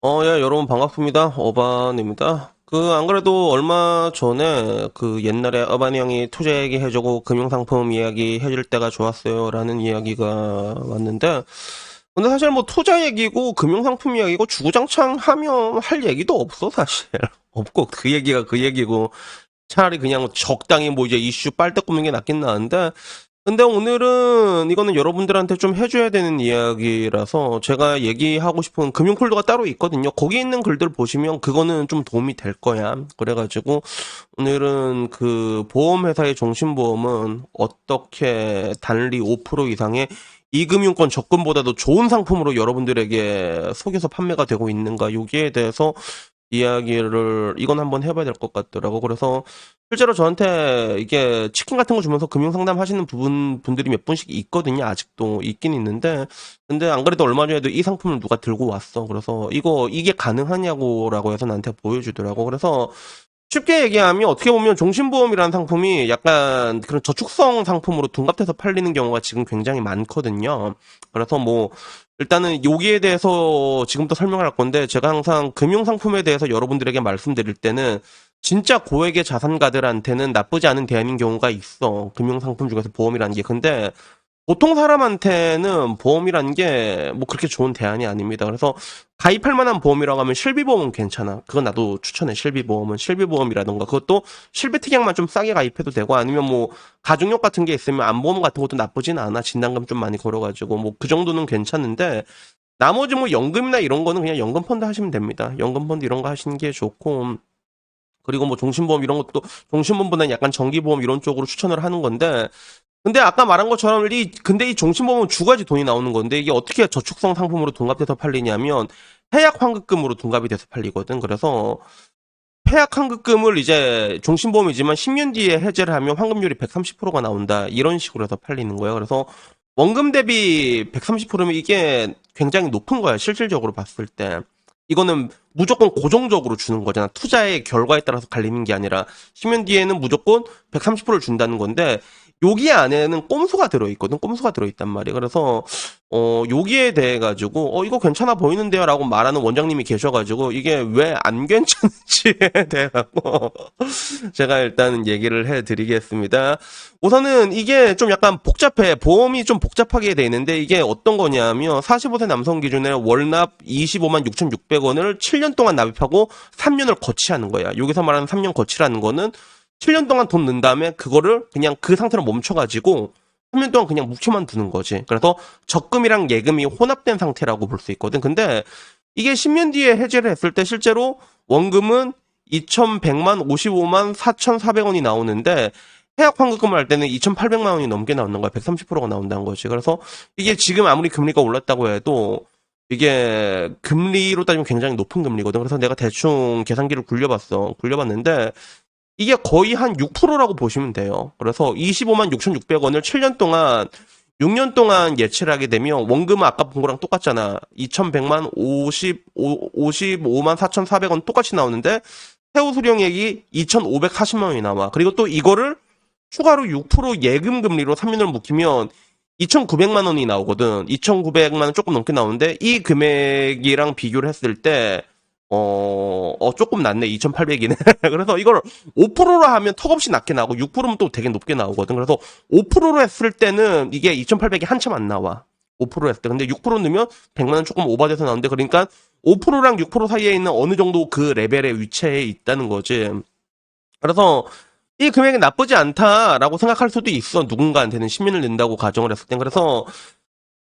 예, 여러분 반갑습니다. 어반입니다. 안 그래도 얼마 전에 옛날에 어반 형이 투자 얘기 해주고 금융상품 이야기 해줄 때가 좋았어요. 라는 이야기가 왔는데, 근데 사실 뭐 투자 얘기고 금융상품 이야기고 주구장창 하면 할 얘기도 없어, 사실. 없고, 그 얘기가 그 얘기고, 차라리 그냥 적당히 뭐 이제 이슈 빨대 꼽는 게 낫긴 나은데, 근데 오늘은 이거는 여러분들한테 좀 해줘야 되는 이야기라서 제가 얘기하고 싶은 금융 폴더가 따로 있거든요. 거기 있는 글들 보시면 그거는 좀 도움이 될 거야. 그래가지고 오늘은 보험회사의 종신보험은 어떻게 단리 5% 이상의 이금융권 적금보다도 좋은 상품으로 여러분들에게 속여서 판매가 되고 있는가 여기에 대해서 이야기를 이건 한번 해봐야 될 것 같더라고. 그래서 실제로 저한테 이게 치킨 같은 거 주면서 금융 상담 하시는 분들이 몇 분씩 있거든요. 아직도 있긴 있는데, 근데 안 그래도 얼마 전에도 이 상품을 누가 들고 왔어. 그래서 이게 가능하냐고라고 해서 나한테 보여주더라고. 그래서 쉽게 얘기하면 어떻게 보면 종신보험이라는 상품이 약간 그런 저축성 상품으로 둔갑돼서 팔리는 경우가 지금 굉장히 많거든요. 그래서 뭐 일단은 여기에 대해서 지금부터 설명을 할 건데 제가 항상 금융상품에 대해서 여러분들에게 말씀드릴 때는 진짜 고액의 자산가들한테는 나쁘지 않은 대안인 경우가 있어. 금융상품 중에서 보험이라는 게. 근데 보통 사람한테는 보험이라는 게 뭐 그렇게 좋은 대안이 아닙니다. 그래서 가입할 만한 보험이라고 하면 실비보험은 괜찮아. 그건 나도 추천해. 실비보험은 실비보험이라던가 그것도 실비특약만 좀 싸게 가입해도 되고 아니면 뭐 가족력 같은 게 있으면 안보험 같은 것도 나쁘진 않아. 진단금 좀 많이 걸어가지고 뭐 그 정도는 괜찮은데 나머지 뭐 연금이나 이런 거는 그냥 연금펀드 하시면 됩니다. 연금펀드 이런 거 하시는 게 좋고 그리고 뭐 종신보험 이런 것도 종신보험보다는 약간 정기보험 이런 쪽으로 추천을 하는 건데 근데 아까 말한 것처럼 근데 이 종신보험은 주 가지 돈이 나오는 건데 이게 어떻게 저축성 상품으로 둔갑돼서 팔리냐면 해약 환급금으로 둔갑이 돼서 팔리거든. 그래서 해약 환급금을 이제 종신보험이지만 10년 뒤에 해제를 하면 환급률이 130%가 나온다. 이런 식으로 해서 팔리는 거예요. 그래서 원금 대비 130%면 이게 굉장히 높은 거야. 실질적으로 봤을 때. 이거는 무조건 고정적으로 주는 거잖아. 투자의 결과에 따라서 갈리는 게 아니라 10년 뒤에는 무조건 130%를 준다는 건데 여기 안에는 꼼수가 들어있거든. 꼼수가 들어있단 말이야. 그래서 여기에 대해 가지고 이거 괜찮아 보이는데요 라고 말하는 원장님이 계셔가지고 이게 왜 안 괜찮은지에 대해 갖고 제가 일단 얘기를 해드리겠습니다. 우선은 이게 좀 약간 복잡해. 보험이 좀 복잡하게 돼 있는데 이게 어떤 거냐면 45세 남성 기준에 월납 25만 6,600원을 7년 동안 납입하고 3년을 거치하는 거야. 여기서 말하는 3년 거치라는 거는 7년 동안 돈 넣은 다음에 그거를 그냥 그 상태로 멈춰가지고 3년 동안 그냥 묵혀만 두는 거지. 그래서 적금이랑 예금이 혼합된 상태라고 볼 수 있거든. 근데 이게 10년 뒤에 해제를 했을 때 실제로 원금은 2,100만 55만 4,400원이 나오는데 해약 환급금을 할 때는 2,800만 원이 넘게 나오는 거야. 130%가 나온다는 거지. 그래서 이게 지금 아무리 금리가 올랐다고 해도 이게 금리로 따지면 굉장히 높은 금리거든. 그래서 내가 대충 계산기를 굴려봤어. 굴려봤는데 이게 거의 한 6%라고 보시면 돼요. 그래서 25만 6,600원을 7년 동안 6년 동안 예치를 하게 되면 원금은 아까 본 거랑 똑같잖아. 2,100만 55만 4,400원 똑같이 나오는데 세후 수령액이 2,540만 원이 나와. 그리고 또 이거를 추가로 6% 예금 금리로 3년을 묵히면 2,900만 원이 나오거든. 2,900만 원 조금 넘게 나오는데 이 금액이랑 비교를 했을 때 조금 낮네. 2,800이네. 그래서 이걸 5%로 하면 턱없이 낮게 나오고 6%면 또 되게 높게 나오거든. 그래서 5%로 했을 때는 이게 2,800이 한참 안 나와. 5% 했을 때. 근데 6% 넣으면 100만 원 조금 오버돼서 나오는데 그러니까 5%랑 6% 사이에 있는 어느 정도 그 레벨의 위치에 있다는 거지. 그래서 이 금액이 나쁘지 않다라고 생각할 수도 있어. 누군가한테는 10년을 낸다고 가정을 했을 땐. 그래서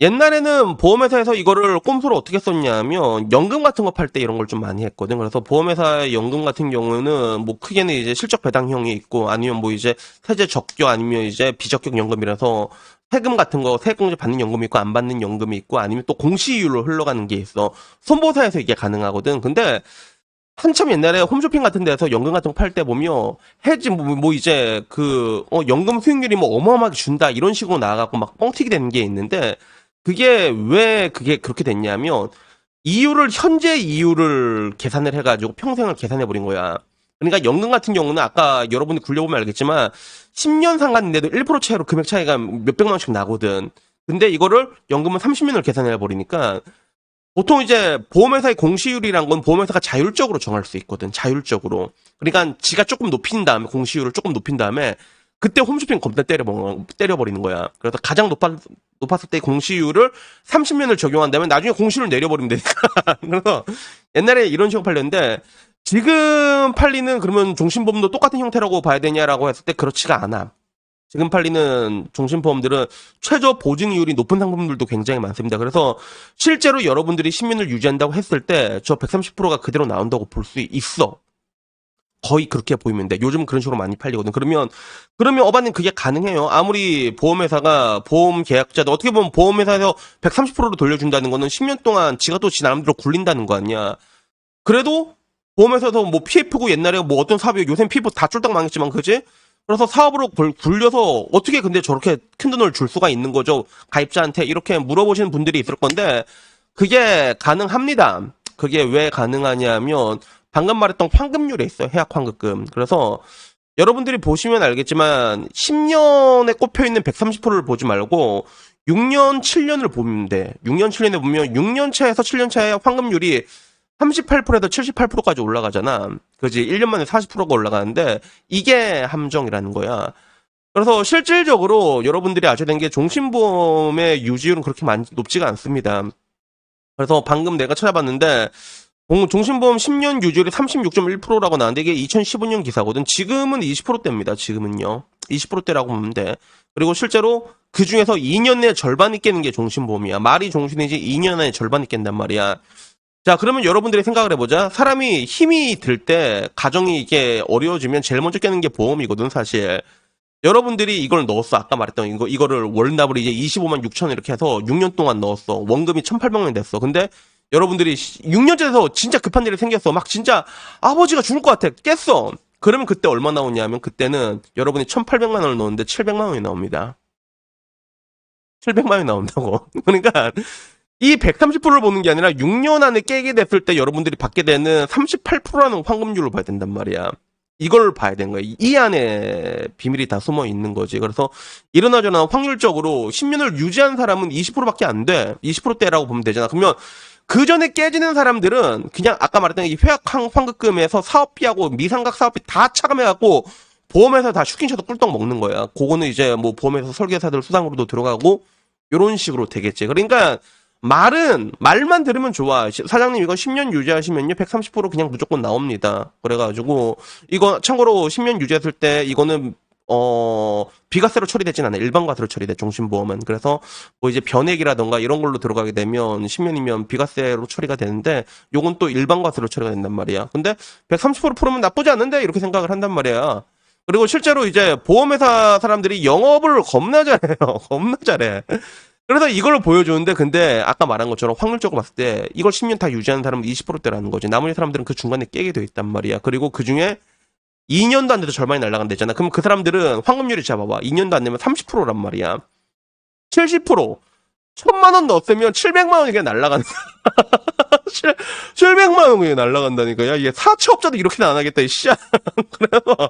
옛날에는 보험회사에서 이거를 꼼수로 어떻게 썼냐면 연금 같은 거 팔 때 이런 걸 좀 많이 했거든. 그래서 보험회사의 연금 같은 경우는 뭐 크게는 이제 실적 배당형이 있고 아니면 뭐 이제 세제 적격 아니면 이제 비적격 연금이라서 세금 같은 거 세금을 받는 연금이 있고 안 받는 연금이 있고 아니면 또 공시이율로 흘러가는 게 있어. 손보사에서 이게 가능하거든. 근데 한참 옛날에 홈쇼핑 같은 데서 연금 같은 거 팔 때 보면 해지 뭐 이제 연금 수익률이 뭐 어마어마하게 준다 이런 식으로 나와갖고 막 뻥튀기 되는 게 있는데 그게 왜 그게 그렇게 됐냐면 현재 이율을 계산을 해가지고 평생을 계산해 버린 거야. 그러니까 연금 같은 경우는 아까 여러분이 굴려보면 알겠지만 10년 상관인데도 1% 차이로 금액 차이가 몇백만 원씩 나거든. 근데 이거를 연금은 30년을 계산해 버리니까 보통 이제 보험회사의 공시율이란 건 보험회사가 자율적으로 정할 수 있거든. 자율적으로. 그러니까 지가 조금 높인 다음에 공시율을 조금 높인 다음에 그때 홈쇼핑 겁나 때려버리는 거야. 그래서 가장 높았을 때 공시율을 30년을 적용한다면 나중에 공시율을 내려버리면 되니까. 그래서 옛날에 이런 식으로 팔렸는데 지금 팔리는 그러면 종신보험도 똑같은 형태라고 봐야 되냐라고 했을 때 그렇지가 않아. 지금 팔리는 종신보험들은 최저 보증이율이 높은 상품들도 굉장히 많습니다. 그래서 실제로 여러분들이 10년을 유지한다고 했을 때 저 130%가 그대로 나온다고 볼 수 있어. 거의 그렇게 보이면 돼. 요즘은 그런 식으로 많이 팔리거든. 그러면 어바님 그게 가능해요. 아무리 보험회사가 보험 계약자도 어떻게 보면 보험회사에서 130%로 돌려준다는 거는 10년 동안 지가 또 지 나름대로 굴린다는 거 아니야. 그래도 보험회사에서 뭐 PF고 옛날에 뭐 어떤 사업이 요새 PF 다 쫄딱 망했지만 그지? 그래서 사업으로 굴려서 어떻게 근데 저렇게 큰 돈을 줄 수가 있는 거죠? 가입자한테 이렇게 물어보시는 분들이 있을 건데 그게 가능합니다. 그게 왜 가능하냐면 방금 말했던 환급률에 있어요. 해약 환급금. 그래서 여러분들이 보시면 알겠지만 10년에 꼽혀 있는 130%를 보지 말고 6년, 7년을 보면 돼. 6년, 7년에 보면 6년 차에서 7년 차의 환급률이 38%에서 78%까지 올라가잖아. 그지? 1년 만에 40%가 올라가는데 이게 함정이라는 거야. 그래서 실질적으로 여러분들이 아셔야 되는 게 종신보험의 유지율은 그렇게 높지가 않습니다. 그래서 방금 내가 찾아봤는데 종신보험 10년 유지율이 36.1%라고 나왔는데 이게 2015년 기사거든. 지금은 20%대입니다. 지금은요. 20%대라고 보면 돼. 그리고 실제로 그 중에서 2년 내에 절반이 깨는 게 종신보험이야. 말이 종신이지 2년 내에 절반이 깬단 말이야. 자, 그러면 여러분들이 생각을 해보자. 사람이 힘이 들 때, 가정이 이게 어려워지면 제일 먼저 깨는 게 보험이거든, 사실. 여러분들이 이걸 넣었어. 아까 말했던 이거를 월납을 이제 25만 6천 이렇게 해서 6년 동안 넣었어. 원금이 1,800만 됐어. 근데 여러분들이 6년째 돼서 진짜 급한 일이 생겼어. 막 진짜 아버지가 죽을 것 같아. 깼어. 그러면 그때 얼마 나오냐면 그때는 여러분이 1,800만 원을 넣었는데 700만 원이 나옵니다. 700만 원이 나온다고. 그러니까 이 130%를 보는 게 아니라 6년 안에 깨게 됐을 때 여러분들이 받게 되는 38%라는 환급률을 봐야 된단 말이야. 이걸 봐야 되는 거야. 이 안에 비밀이 다 숨어 있는 거지. 그래서 일어나저나 확률적으로 10년을 유지한 사람은 20%밖에 안 돼. 20%대라고 보면 되잖아. 그러면 그 전에 깨지는 사람들은 그냥 아까 말했던 이 회학 환급금에서 사업비하고 미상각 사업비 다 차감해갖고 보험회사 다 슈킹쳐서 꿀떡 먹는 거야. 그거는 이제 뭐 보험회사 설계사들 수당으로도 들어가고 이런 식으로 되겠지. 그러니까 말만 들으면 좋아. 사장님 이거 10년 유지하시면요 130% 그냥 무조건 나옵니다. 그래가지고 이거 참고로 10년 유지했을 때 이거는 비과세로 처리되진 않아. 일반 과세로 처리돼, 종신보험은. 그래서 뭐 이제 변액이라던가 이런 걸로 들어가게 되면 10년이면 비과세로 처리가 되는데 요건 또 일반 과세로 처리가 된단 말이야. 근데 130% 풀으면 나쁘지 않은데 이렇게 생각을 한단 말이야. 그리고 실제로 이제 보험회사 사람들이 영업을 겁나 잘해요. 겁나 잘해. 그래서 이걸 보여주는데 근데 아까 말한 것처럼 확률적으로 봤을 때 이걸 10년 다 유지하는 사람은 20%대라는 거지. 나머지 사람들은 그 중간에 깨게 돼 있단 말이야. 그리고 그 중에 2년도 안 돼도 절반이 날라간다잖아. 그럼 그 사람들은 환급률이 잡아봐. 2년도 안 되면 30%란 말이야. 70%. 1,000만 원 넣었으면 700만 원이 그냥 날라간다. 700만 원 그냥 날라간다니까. 야, 이게 사채업자도 이렇게는 안 하겠다, 이 씨야. 그래서,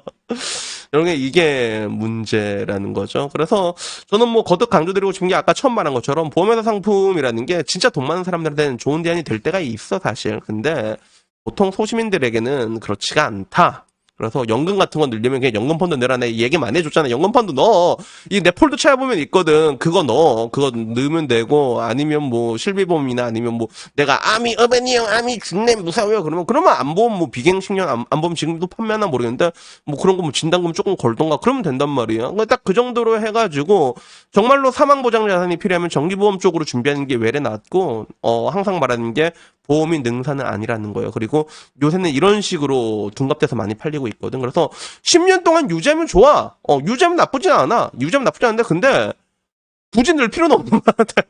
이런 게 이게 문제라는 거죠. 그래서 저는 뭐 거듭 강조드리고 싶은 게 아까 처음 말한 것처럼 보험회사 상품이라는 게 진짜 돈 많은 사람들한테는 좋은 대안이 될 때가 있어, 사실. 근데 보통 소시민들에게는 그렇지가 않다. 그래서 연금 같은 거 넣으려면 그냥 연금 펀드 넣으라. 내 얘기 많이 해줬잖아. 연금 펀드 넣어. 이 내 폴더 찾아보면 있거든. 그거 넣어. 그거 넣으면 되고 아니면 뭐 실비보험이나 아니면 뭐 내가 암이 어머니 형 암이 죽네 무사해요. 그러면 안보험 뭐 비갱식량 안보험 지금도 판매하나 모르겠는데 뭐 그런 거 뭐 진단금 조금 걸던가 그러면 된단 말이야. 딱 그 정도로 해가지고 정말로 사망보장 자산이 필요하면 정기보험 쪽으로 준비하는 게 외래 낫고 항상 말하는 게 보험이 능사는 아니라는 거예요. 그리고 요새는 이런 식으로 둔갑돼서 많이 팔리고 있거든. 그래서 10년 동안 유지하면 좋아. 유지하면 나쁘진 않아. 유지하면 나쁘지 않은데 근데 굳이 늘 필요는 없는 것 같아.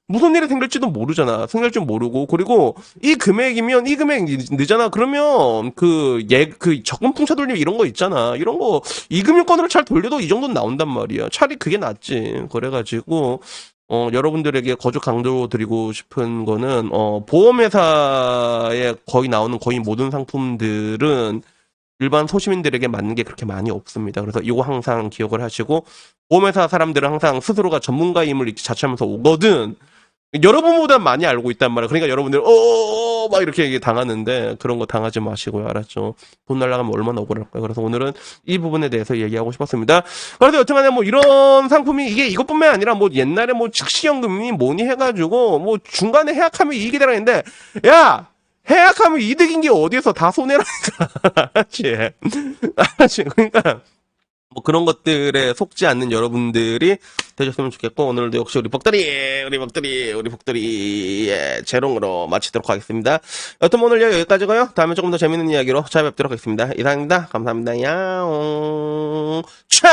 무슨 일이 생길지도 모르잖아. 생길 줄 모르고. 그리고 이 금액이면 이 금액 늦잖아. 그러면 그 적금 풍차 돌림 이런 거 있잖아. 이런 거 이금융권으로 잘 돌려도 이 정도는 나온단 말이야. 차라리 그게 낫지. 그래가지고 여러분들에게 거듭 강조드리고 싶은 거는, 보험회사에 거의 나오는 거의 모든 상품들은 일반 소시민들에게 맞는 게 그렇게 많이 없습니다. 그래서 이거 항상 기억을 하시고, 보험회사 사람들은 항상 스스로가 전문가임을 자처하면서 오거든. 여러분보다 많이 알고 있단 말이야. 그러니까 여러분들 막 이렇게 당하는데 그런 거 당하지 마시고요. 알았죠? 돈 날라가면 얼마나 억울할까요? 그래서 오늘은 이 부분에 대해서 얘기하고 싶었습니다. 그래서 여튼간에 뭐 이런 상품이 이게 이것뿐만 아니라 뭐 옛날에 뭐 즉시연금이 뭐니 해가지고 뭐 중간에 해약하면 이익이 되라는데 야 해약하면 이득인 게 어디에서 다 손해라니까. 알았지? 알았지? 그러니까 뭐 그런 것들에 속지 않는 여러분들이 되셨으면 좋겠고 오늘도 역시 우리 복들이의 재롱으로 마치도록 하겠습니다. 여튼 오늘 여기까지고요. 다음에 조금 더 재밌는 이야기로 찾아뵙도록 하겠습니다. 이상입니다. 감사합니다. 야옹 차